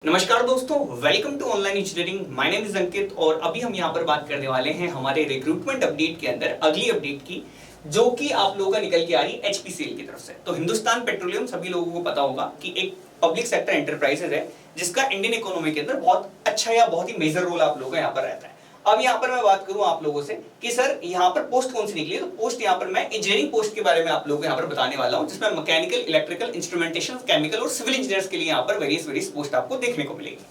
नमस्कार दोस्तों, welcome to online engineering. My name is Ankit और अभी हम यहाँ पर बात करने वाले हैं हमारे रिक्रूटमेंट अपडेट के अंदर अगली अपडेट की, जो कि आप लोगों का निकल के आ रही है एचपीसीएल की तरफ से। तो हिंदुस्तान पेट्रोलियम सभी लोगों को पता होगा कि एक पब्लिक सेक्टर एंटरप्राइजेज है जिसका इंडियन इकोनॉमी के अंदर बहुत अच्छा या बहुत ही मेजर रोल आप लोगों का यहाँ पर रहता है। अब यहाँ पर मैं बात करूं आप लोगों से कि सर यहाँ पर पोस्ट कौन सी निकली है, तो पोस्ट यहाँ पर मैं इंजीनियरिंग पोस्ट के बारे में आप लोगों को यहाँ पर बताने वाला हूँ, जिसमें मैकेनिकल, इलेक्ट्रिकल, इंस्ट्रूमेंटेशन, केमिकल और सिविल इंजीनियर्स के लिए यहाँ पर वेरियस पोस्ट आपको देखने को मिलेगी।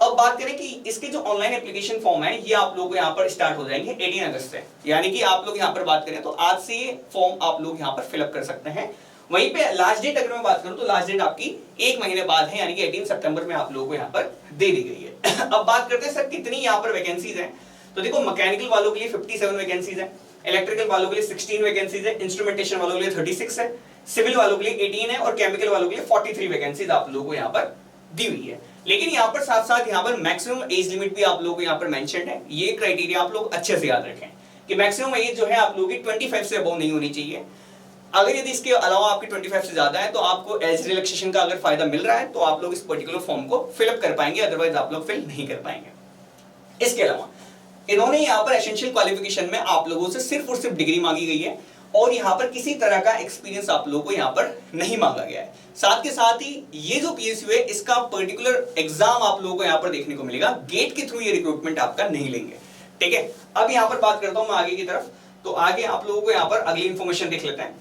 अब बात करें कि इसके जो ऑनलाइन एप्लीकेशन फॉर्म है ये आप लोगों को यहाँ पर स्टार्ट हो जाएंगे 18 अगस्त से, यानी कि आप लोग यहाँ पर बात करें तो आज से ये फॉर्म आप लोग यहाँ पर फिलअप कर सकते हैं। वहीं पे लास्ट डेट अगर मैं बात करूं तो लास्ट डेट आपकी एक महीने बाद है, यानी कि 18 सितंबर में आप लोगों को यहाँ पर दे दी गई है। अब बात करते हैं सर कितनी यहाँ पर वैकेंसीज हैं, तो देखो मैकेनिकल वालों के लिए 57 वैकेंसीज है, इलेक्ट्रिकल वालों के लिए 16 वैकेंसीज है, इंस्ट्रूमेंटेशन वालों के लिए 36 है, सिविल वालों के लिए 18 है और केमिकल वालों के लिए 43 वैकेंसीज आप लोगों को यहाँ पर दी हुई है। लेकिन यहाँ पर साथ साथ यहाँ पर मैक्सिमम एज लिमिट भी आप लोगों को यहाँ पर मेंशन्ड है। ये क्राइटेरिया आप लोग अच्छे से याद रखें कि मैक्सिमम एज जो है आप लोगों की 25 से अबव नहीं होनी चाहिए। अगर यदि इसके अलावा आपकी 25 से ज्यादा है तो आपको एज रिलैक्सेशन का अगर फायदा मिल रहा है तो आप लोग इस पर्टिकुलर फॉर्म को फिलअप कर पाएंगे, अदरवाइज आप लोग फिल नहीं कर पाएंगे। इसके अलावा इन्होंने यहाँ पर एसेंशियल क्वालिफिकेशन में आप लोगों से सिर्फ और सिर्फ डिग्री मांगी गई है और यहाँ पर किसी तरह का एक्सपीरियंस आप लोगों को यहाँ पर नहीं मांगा गया है। साथ के साथ ही ये जो पीएसयू है इसका पर्टिकुलर एग्जाम आप लोगों को यहाँ पर देखने को मिलेगा, गेट के थ्रू ये रिक्रूटमेंट आपका नहीं लेंगे। ठीक है, अब यहाँ पर बात करता हूँ मैं आगे की तरफ, तो आगे आप लोगों को यहाँ पर अगली इन्फॉर्मेशन देख लेते हैं।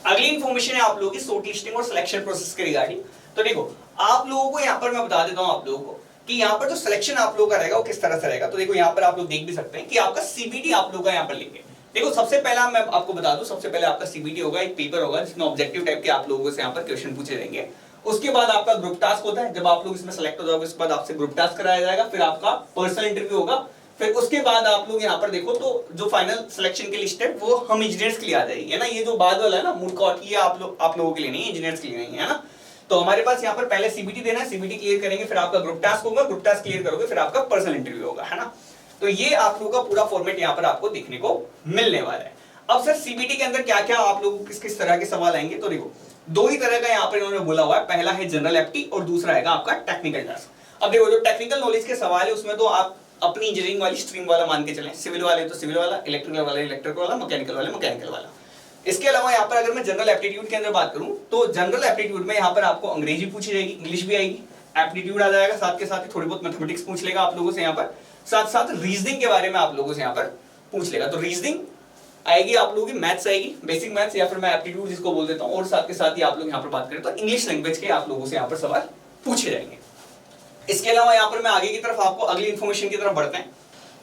अगली इन्फॉर्मेशन है आप लोगों की शॉर्ट लिस्टिंग और सिलेक्शन प्रोसेस के रिगार्डिंग। तो देखो आप लोगों को यहाँ पर मैं बता देता हूँ आप लोगों को कि यहाँ पर जो सिलेक्शन आप लोगों का रहेगा वो किस तरह से रहेगा। तो देखो यहाँ पर आप लोग देख भी सकते हैं कि आपका सीबीटी आप लोगों का यहाँ पर लेंगे। देखो सबसे पहला मैं आपको बता दूं, सबसे पहले आपका सीबीटी होगा, एक पेपर होगा जिसमें ऑब्जेक्टिव टाइप के आप लोगों से यहाँ पर क्वेश्चन पूछे जाएंगे। उसके बाद आपका ग्रुप टास्क होता है, जब आप लोग इसमें सेलेक्ट हो जाओगे उसके बाद आपसे ग्रुप टास्क कराया जाएगा, फिर आपका पर्सनल इंटरव्यू होगा, फिर उसके बाद आप लोग यहाँ पर देखो तो जो फाइनल सिलेक्शन की लिस्ट है वो हम इंजीनियर्स के लिए आ जाएगी, है ना। ये जो बाद वाला है ना मूड कोर्ट, ये आप लोगों के लिए नहीं है, इंजीनियर्स के लिए नहीं है ना। तो हमारे पास यहाँ पर पहले सीबीटी देना है, सीबीटी क्लियर करेंगे, फिर आपका ग्रुप टास्क होगा, ग्रुप टास्क क्लियर करोगे, फिर आपका पर्सनल इंटरव्यू होगा, है ना। तो ये आप लोगों का पूरा फॉर्मेट यहाँ पर आपको देखने को मिलने वाला है। अब सर सीबीटी के अंदर क्या क्या आप लोगों को किस किस तरह के सवाल आएंगे, तो देखो दो ही तरह का यहाँ पर इन्होंने बोला हुआ है, पहला है जनरल एप्टी और दूसरा है आपका टेक्निकल टास्क। अब देखो जो टेक्निकल नॉलेज के सवाल है उसमें तो आप अपनी इंजीनियरिंग वाली स्ट्रीम वाला मान के चलें, सिविल वाले तो सिविल वाला, इलेक्ट्रिकल वाले इलेक्ट्रिकल वाला, मैकेनिकल वाले मैकेनिकल वाला। इसके अलावा यहाँ पर अगर मैं जनरल एप्टीट्यूड के अंदर बात करूं तो जनरल एप्टीट्यूड में यहाँ पर आपको अंग्रेजी पूछी जाएगी, इंग्लिश भी आएगी, एप्टीट्यूड आ जाएगा, साथ के साथ ही थोड़ी बहुत मैथमेटिक्स पूछ लेगा आप लोगों से, यहाँ पर साथ साथ रीजनिंग के बारे में आप लोगों से यहाँ पर पूछ लेगा। तो रीजनिंग आएगी, आप लोगों की मैथ्स आएगी, बेसिक मैथ्स या फिर मैं एप्टीट्यूड जिसको बोल देता हूँ, और साथ के साथ ही आप लोग यहाँ पर बात करें तो इंग्लिश लैंग्वेज के आप लोगों से यहाँ पर सवाल पूछे जाएंगे। इसके अलावा यहाँ पर मैं आगे की तरफ आपको अगली इन्फॉर्मेशन की तरफ बढ़ते हैं।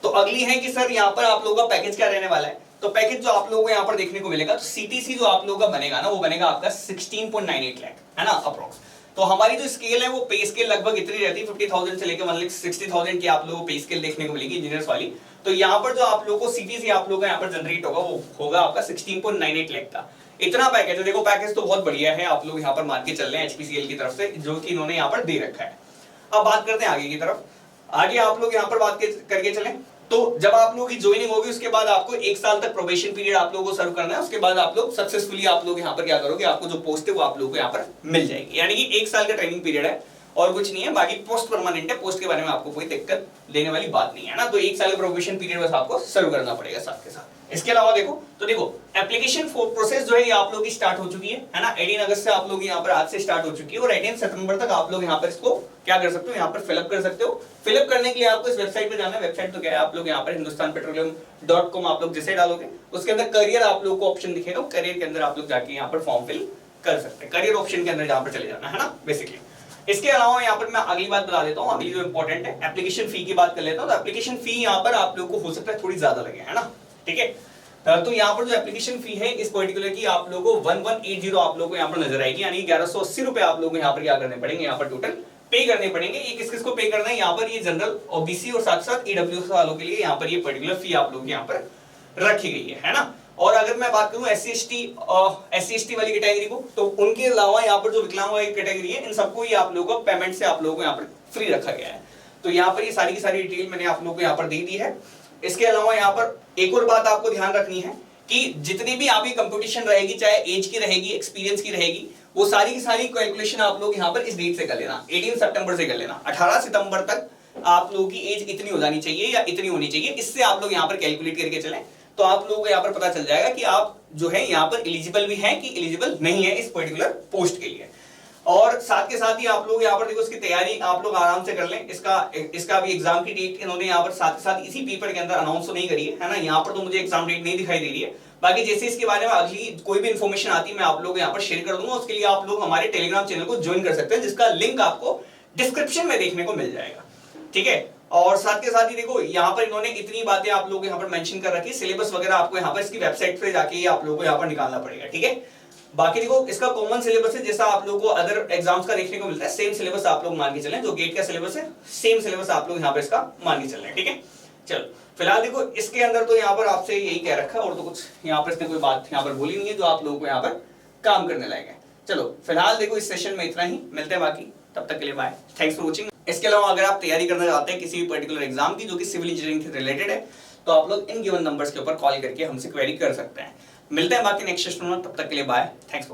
तो अगली है कि सर यहाँ पर आप लोगों का पैकेज क्या रहने वाला है। तो पैकेज जो आप लोगों को यहाँ पर देखने को मिलेगा, तो सीटीसी जो आप लोगों का बनेगा ना वो बनेगा आपका 16.98 लाख, है ना अप्रोक्स। तो हमारी जो स्केल है वो पे स्केल लगभग इतनी रहती है 50,000 से लेकर 1,60,000 की आप लोगों को पे स्केल देखने को मिलेगी इंजीनियर्स वाली। तो यहाँ पर जो आप लोगों को सीटीसी आप लोगों का यहाँ पर जनरेट होगा वो होगा आपका 16.98 लाख का। इतना पैकेज है, देखो पैकेज तो बहुत बढ़िया है, आप लोग यहाँ पर मान के चल रहे हैं एचपीसीएल की तरफ से, जो कि इन्होंने यहाँ पर दे रखा है। अब बात करते हैं आगे की तरफ। आगे आप लोग यहाँ पर बात करके चलें तो जब आप लोगों की ज्वाइनिंग होगी उसके बाद आपको 1 साल तक प्रोबेशन पीरियड आप लोगों को सर्व करना है। उसके बाद आप लोग सक्सेसफुली आप लोग यहाँ पर क्या करोगे, आपको जो पोस्ट है वो आप लोगों को यहाँ पर मिल जाएगी, यानी कि 1 साल का ट्रेनिंग पीरियड है और कुछ नहीं है। बाकी पोस्ट परमानेंट है, पोस्ट के बारे में आपको कोई दिक्कत देने वाली बात नहीं है ना। तो 1 साल का प्रोबेशन पीरियड बस आपको सर्व करना पड़ेगा साथ के साथ। इसके अलावा देखो एप्लीकेशन प्रोसेस जो है ये आप लोगों की स्टार्ट हो चुकी है ना। 18 अगस्त से आप लोग यहाँ पर आज से स्टार्ट हो चुकी है और 18 सितंबर तक आप लोग यहाँ पर इसको क्या कर सकते हो, यहाँ पर फिलअप कर सकते हो। फिलअप करने के लिए आपको इस वेबसाइट पे जाना है। वेबसाइट तो क्या है, आप लोग यहाँ पर hindustanpetroleum.com आप लोग जिसे डालोगे उसके अंदर करियर आप लोग को ऑप्शन दिखेगा, करियर के अंदर आप लोग जाके यहाँ पर फॉर्म फिल कर सकते हैं। करियर ऑप्शन के अंदर यहाँ पर चले जाना है ना बेसिकली। इसके अलावा यहाँ पर मैं अगली बात बता देता हूँ, अगली जो इंपॉर्टेंट है एप्लीकेशन फी की बात कर लेता हूँ। तो एप्लीकेशन फी यहाँ पर आप लोग को हो सकता है थोड़ी ज्यादा लगे, है ना। ठीक है, तो यहाँ पर जो एप्लीकेशन फी है इस पर्टिकुलर की आप लोगों को 1180 आप लोगों को यहाँ पर नजर आएगी, यानी 1180 रुपए आप लोगों को यहाँ पर क्या करने पड़ेंगे, यहाँ पर टोटल पे करने पड़ेंगे। ये किस किस को पे करना है, यहाँ पर ये जनरल ओबीसी और साथ साथ ईडब्ल्यूएस वालों के लिए यहाँ पर ये पर्टिकुलर फी आप लोग यहाँ पर रखी गई है ना। और अगर मैं बात करूं एससी एसटी वाली कैटेगरी को, तो उनके अलावा यहाँ पर जो विकलांग वाली कैटेगरी है इन सबको ये आप लोगों को पेमेंट से आप लोगों को यहाँ पर फ्री रखा गया है। तो यहाँ पर ये सारी की सारी डिटेल मैंने आप लोगों को यहाँ पर दे दी है। इसके अलावा यहाँ पर एक और बात आपको ध्यान रखनी है कि जितनी भी आपकी कंपटीशन रहेगी, चाहे एज की रहेगी, एक्सपीरियंस की रहेगी, वो सारी की सारी कैलकुलेशन आप लोग यहाँ पर इस डेट से कर लेना, 18 सितंबर से कर लेना। 18 सितंबर तक आप लोगों की एज इतनी हो जानी चाहिए या इतनी होनी चाहिए, इससे आप लोग यहाँ पर कैलकुलेट करके चलें तो आप लोगों को यहाँ पर पता चल जाएगा कि आप जो है यहाँ पर एलिजिबल भी हैं कि एलिजिबल नहीं है इस पर्टिकुलर पोस्ट के लिए। और साथ के साथ ही आप लोग यहाँ पर देखो इसकी तैयारी आप लोग आराम से कर लें। इसका भी एग्जाम की डेट इन्होंने यहाँ पर साथ के साथ इसी पेपर के अंदर अनाउंस तो नहीं करी है ना, यहाँ पर तो मुझे एग्जाम डेट नहीं दिखाई दे रही है। बाकी जैसे इसके बारे में अगली कोई भी इन्फॉर्मेशन आती है मैं आप लोगों को यहाँ पर शेयर कर दूंगा। उसके लिए आप लोग हमारे टेलीग्राम चैनल को ज्वाइन कर सकते हैं, जिसका लिंक आपको डिस्क्रिप्शन में देखने को मिल जाएगा, ठीक है। और साथ के साथ ही देखो यहाँ पर इन्होंने इतनी बातें आप लोगों को यहाँ पर मेंशन कर रखी है, सिलेबस वगैरह आपको यहाँ पर इसकी वेबसाइट पे जाके ही आप लोगों को यहाँ पर निकालना पड़ेगा, ठीक है। बाकी देखो इसका कॉमन सिलेबस है, जैसा आप लोगों को अदर एग्जाम्स का देखने को मिलता है, सेम सिलेबस आप लोग मान के चलें। जो गेट का सिलेबस है सेम सिलेबस आप लोग यहाँ पर इसका मान के चल रहे हैं, ठीक है। चलो फिलहाल देखो इसके अंदर तो यहाँ पर आपसे यही कह रखा है, और तो कुछ यहाँ पर इसने कोई बात यहाँ पर बोली नहीं है जो आप लोगों को यहाँ पर काम करने लायक है। चलो फिलहाल देखो इस सेशन में इतना ही, मिलते हैं बाकी, तब तक के लिए बाय, थैंक्स फॉर वॉचिंग। इसके अलावा अगर आप तैयारी करना चाहते हैं किसी भी पर्टिकुलर एग्जाम की जो कि सिविल इंजीनियरिंग से रिलेटेड है, तो आप लोग इन गिवन नंबर्स के ऊपर कॉल करके हमसे क्वेरी कर सकते हैं। मिलते हैं बाकी नेक्स्ट सेशन में, तब तक के लिए बाय, थैंक्स।